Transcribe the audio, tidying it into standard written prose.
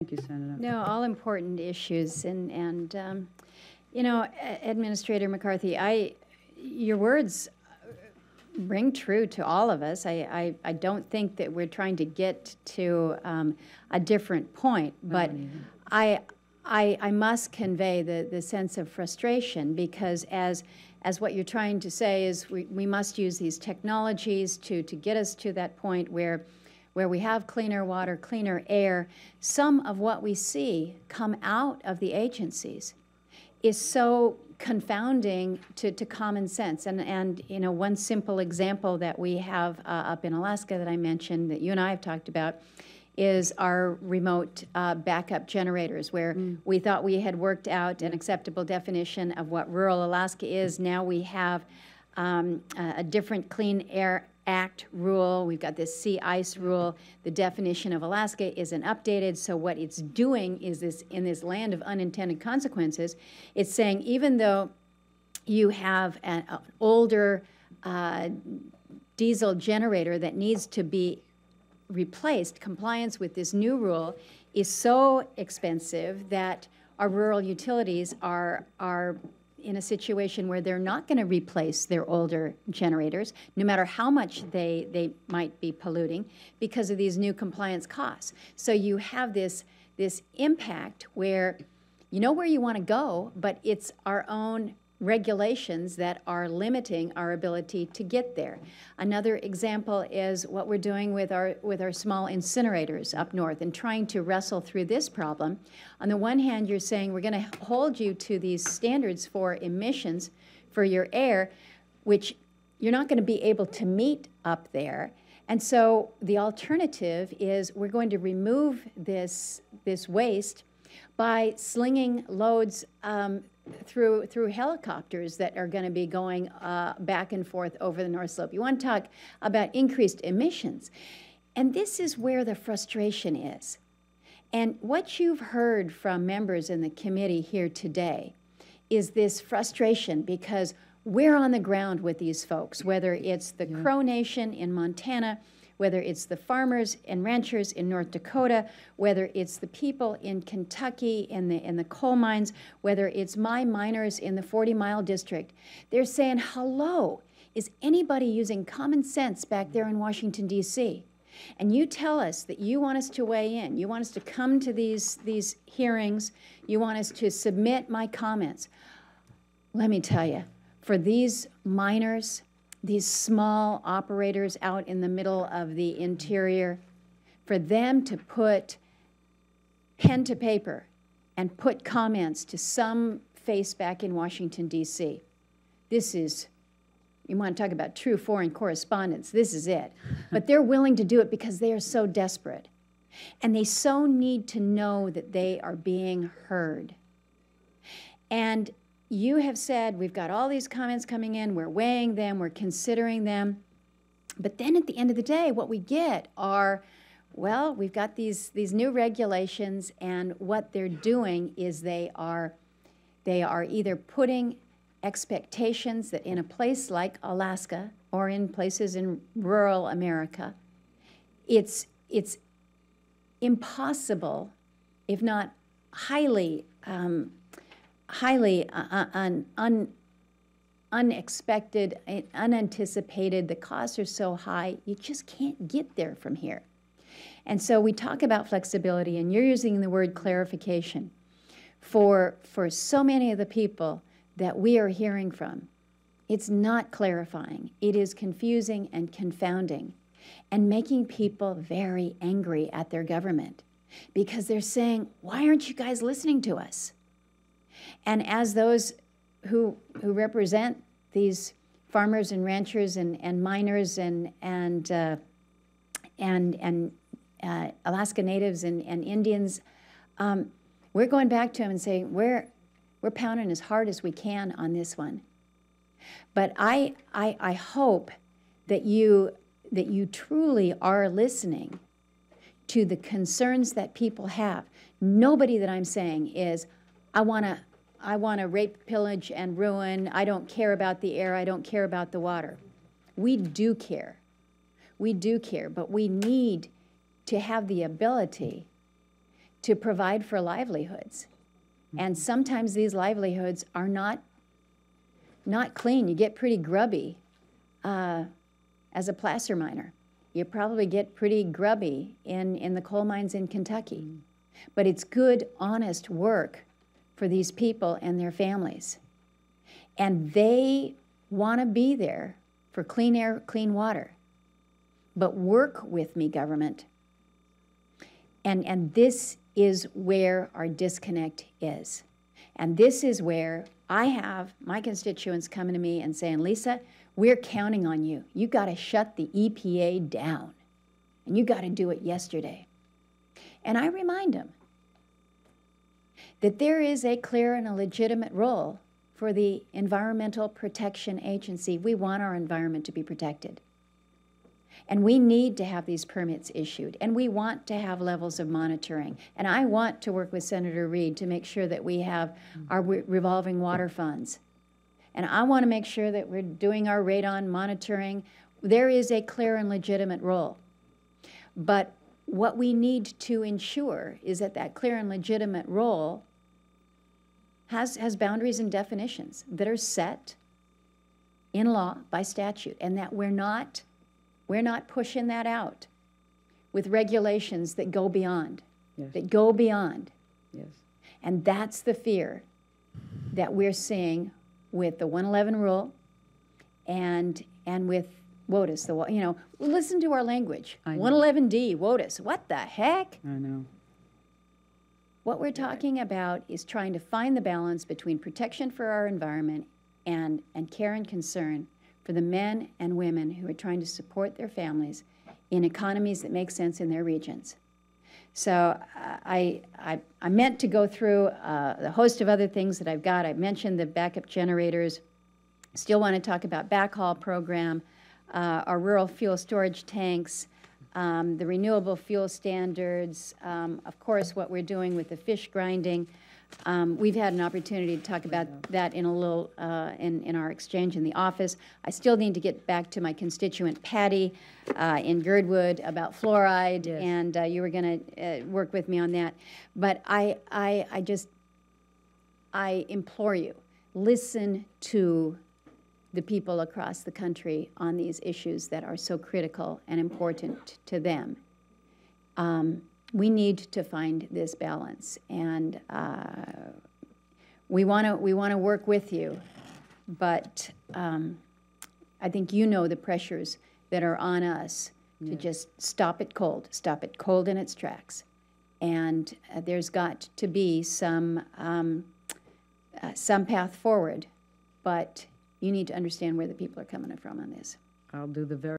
Thank you, Senator. No, all important issues, and you know, Administrator McCarthy, your words ring true to all of us. I don't think that we're trying to get to a different point, but I must convey the sense of frustration, because as what you're trying to say is we must use these technologies to get us to that point where we have cleaner water, cleaner air. Some of what we see come out of the agencies is so confounding to common sense. And you know, one simple example that we have up in Alaska that I mentioned, that you and I have talked about, is our remote backup generators, where we thought we had worked out an acceptable definition of what rural Alaska is. Now we have a different Clean Air Act rule. We've got this sea ice rule. The definition of Alaska isn't updated, so what it's doing is this, in this land of unintended consequences, it's saying even though you have an older diesel generator that needs to be replaced, compliance with this new rule is so expensive that our rural utilities are in a situation where they're not going to replace their older generators, no matter how much they might be polluting, because of these new compliance costs. So you have this impact where you know where you want to go, but it's our own regulations that are limiting our ability to get there. Another example is what we're doing with our small incinerators up north and trying to wrestle through this problem. On the one hand, you're saying we're going to hold you to these standards for emissions for your air, which you're not going to be able to meet up there. And so the alternative is we're going to remove this waste by slinging loads through helicopters that are going to be going back and forth over the North Slope. You want to talk about increased emissions. And this is where the frustration is. And what you've heard from members in the committee here today is this frustration, because we're on the ground with these folks, whether it's the Crow Nation in Montana, whether it's the farmers and ranchers in North Dakota, whether it's the people in Kentucky in the coal mines, whether it's my miners in the 40-mile district. They're saying, hello, is anybody using common sense back there in Washington, D.C.? And you tell us that you want us to weigh in, you want us to come to these hearings, you want us to submit my comments. Let me tell you, for these miners, these small operators out in the middle of the interior, for them to put pen to paper and put comments to some face back in Washington, D.C., this is, you want to talk about true foreign correspondence, this is it. But they're willing to do it because they are so desperate. And they so need to know that they are being heard. And you have said, we've got all these comments coming in, we're weighing them, we're considering them. But then at the end of the day, what we get are, well, we've got these new regulations, and what they're doing is they are either putting expectations that in a place like Alaska or in places in rural America, it's impossible, if not highly unexpected, unanticipated. The costs are so high, you just can't get there from here. And so we talk about flexibility, and you're using the word clarification. For so many of the people that we are hearing from, it's not clarifying. It is confusing and confounding and making people very angry at their government, because they're saying, why aren't you guys listening to us? And as those who represent these farmers and ranchers and miners and Alaska Natives and Indians, we're going back to them and saying, we're pounding as hard as we can on this one. But I hope that you truly are listening to the concerns that people have. Nobody that I'm saying is, I want to rape, pillage, and ruin. I don't care about the air. I don't care about the water. We do care. We do care, but we need to have the ability to provide for livelihoods. And sometimes these livelihoods are not clean. You get pretty grubby as a placer miner. You probably get pretty grubby in the coal mines in Kentucky. But it's good, honest work for these people and their families. And they want to be there for clean air, clean water. But work with me, government. And this is where our disconnect is. And this is where I have my constituents coming to me and saying, Lisa, we're counting on you. You got to shut the EPA down. And you got to do it yesterday. And I remind them that there is a clear and a legitimate role for the Environmental Protection Agency. We want our environment to be protected. And we need to have these permits issued. And we want to have levels of monitoring. And I want to work with Senator Reid to make sure that we have our revolving water funds. And I want to make sure that we're doing our radon monitoring. There is a clear and legitimate role. But what we need to ensure is that that clear and legitimate role has boundaries and definitions that are set in law by statute, and that we're not pushing that out with regulations that go beyond, Yes. that go beyond. Yes. And that's the fear that we're seeing with the 111 rule and with WOTUS. You know, listen to our language. 111D, WOTUS. What the heck? I know. What we're talking about is trying to find the balance between protection for our environment and care and concern for the men and women who are trying to support their families in economies that make sense in their regions. So I meant to go through the host of other things that I've got. I mentioned the backup generators. Still want to talk about backhaul program, our rural fuel storage tanks, the renewable fuel standards, of course, what we're doing with the fish grinding. We've had an opportunity to talk about that in a little, in our exchange in the office. I still need to get back to my constituent Patty in Girdwood about fluoride, Yes. and you were going to work with me on that. But I implore you, listen to the people across the country on these issues that are so critical and important to them. We need to find this balance, and we want to work with you, but I think you know the pressures that are on us to just stop it cold in its tracks, and there's got to be some path forward, but you need to understand where the people are coming from on this. I'll do the very